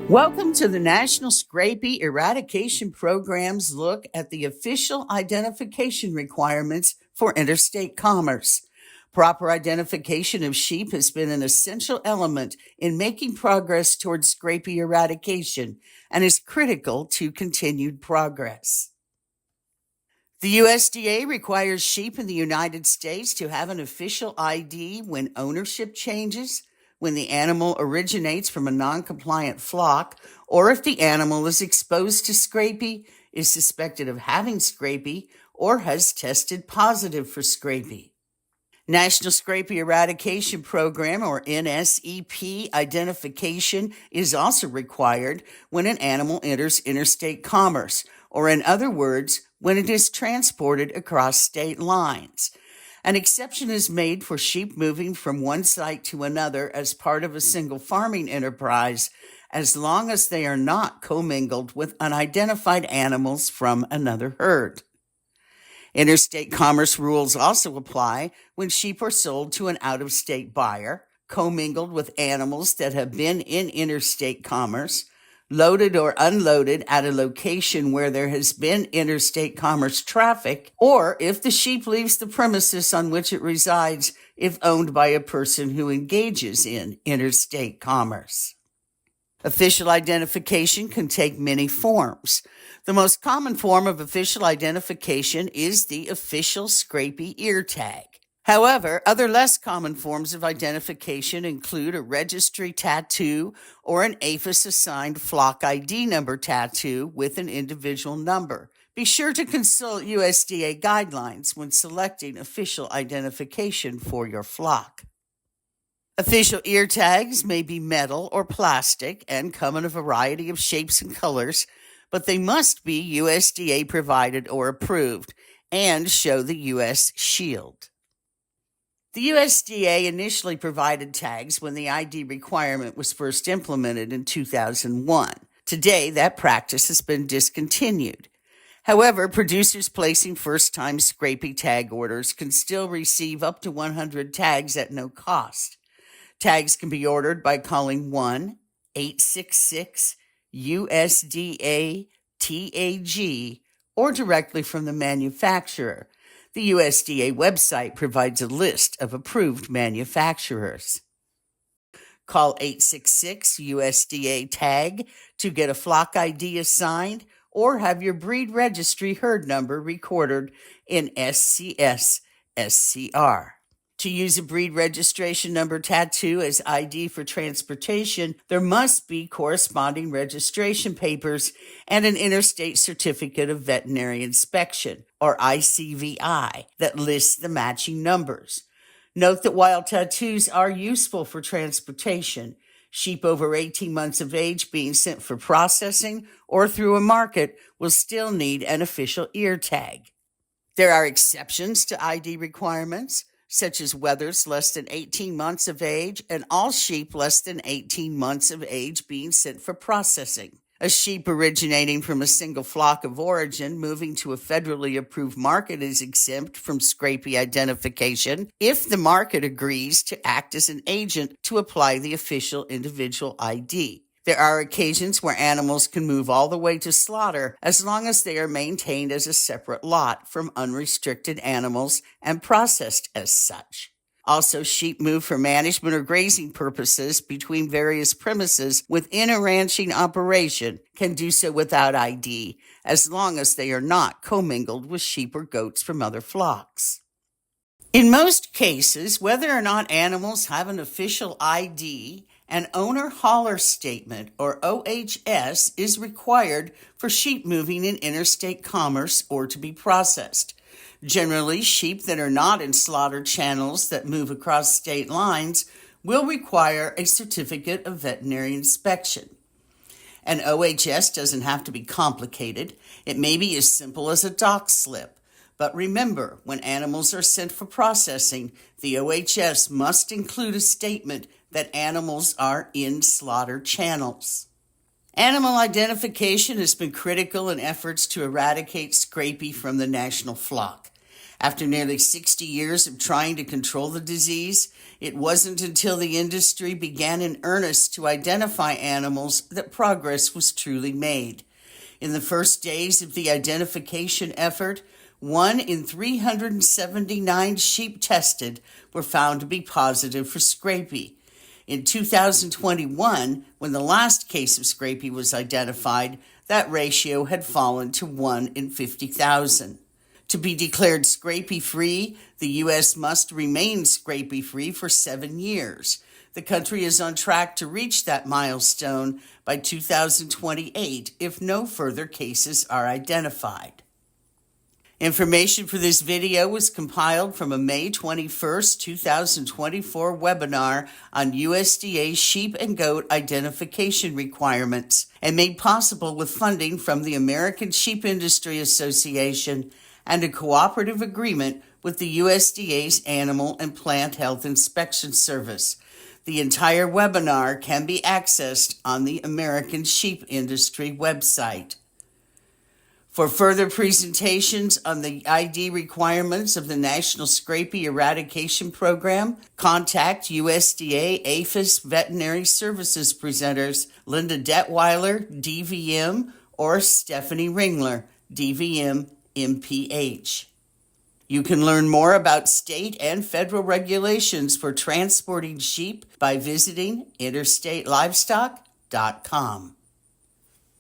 Welcome to the National Scrapie Eradication Program's look at the official identification requirements for interstate commerce. Proper identification of sheep has been an essential element in making progress towards scrapie eradication and is critical to continued progress. The USDA requires sheep in the United States to have an official ID when ownership changes, when the animal originates from a non-compliant flock, or if the animal is exposed to scrapie, is suspected of having scrapie, or has tested positive for scrapie. National Scrapie Eradication Program, or NSEP, identification is also required when an animal enters interstate commerce, or in other words, when it is transported across state lines. An exception is made for sheep moving from one site to another as part of a single farming enterprise, as long as they are not commingled with unidentified animals from another herd. Interstate commerce rules also apply when sheep are sold to an out-of-state buyer, commingled with animals that have been in interstate commerce, loaded or unloaded at a location where there has been interstate commerce traffic, or if the sheep leaves the premises on which it resides if owned by a person who engages in interstate commerce. Official identification can take many forms. The most common form of official identification is the official scrapie ear tag. However, other less common forms of identification include a registry tattoo or an APHIS-assigned flock ID number tattoo with an individual number. Be sure to consult USDA guidelines when selecting official identification for your flock. Official ear tags may be metal or plastic and come in a variety of shapes and colors, but they must be USDA provided or approved and show the U.S. shield. The USDA initially provided tags when the ID requirement was first implemented in 2001. Today, that practice has been discontinued. However, producers placing first-time scrapie tag orders can still receive up to 100 tags at no cost. Tags can be ordered by calling 1-866-USDA-TAG or directly from the manufacturer. The USDA website provides a list of approved manufacturers. Call 866-USDA-TAG to get a flock ID assigned or have your breed registry herd number recorded in SCS-SCR. To use a breed registration number tattoo as ID for transportation, there must be corresponding registration papers and an Interstate Certificate of Veterinary Inspection, or ICVI, that lists the matching numbers. Note that while tattoos are useful for transportation, sheep over 18 months of age being sent for processing or through a market will still need an official ear tag. There are exceptions to ID requirements, such as wethers less than 18 months of age and all sheep less than 18 months of age being sent for processing. A sheep originating from a single flock of origin moving to a federally approved market is exempt from scrapie identification if the market agrees to act as an agent to apply the official individual ID. There are occasions where animals can move all the way to slaughter as long as they are maintained as a separate lot from unrestricted animals and processed as such. Also, sheep move for management or grazing purposes between various premises within a ranching operation can do so without ID as long as they are not commingled with sheep or goats from other flocks. In most cases, whether or not animals have an official ID, an owner hauler statement, or OHS, is required for sheep moving in interstate commerce or to be processed. Generally, sheep that are not in slaughter channels that move across state lines will require a certificate of veterinary inspection. An OHS doesn't have to be complicated. It may be as simple as a dock slip. But remember, when animals are sent for processing, the OHS must include a statement that animals are in slaughter channels. Animal identification has been critical in efforts to eradicate scrapie from the national flock. After nearly 60 years of trying to control the disease, it wasn't until the industry began in earnest to identify animals that progress was truly made. In the first days of the identification effort, 1 in 379 sheep tested were found to be positive for scrapie. In 2021, when the last case of scrapie was identified, that ratio had fallen to 1 in 50,000. To be declared scrapie-free, the U.S. must remain scrapie-free for 7 years. The country is on track to reach that milestone by 2028 if no further cases are identified. Information for this video was compiled from a May 21, 2024 webinar on USDA sheep and goat identification requirements and made possible with funding from the American Sheep Industry Association and a cooperative agreement with the USDA's Animal and Plant Health Inspection Service. The entire webinar can be accessed on the American Sheep Industry website. For further presentations on the ID requirements of the National Scrapie Eradication Program, contact USDA APHIS Veterinary Services presenters Linda Detweiler, DVM, or Stephanie Ringler, DVM, MPH. You can learn more about state and federal regulations for transporting sheep by visiting interstatelivestock.com.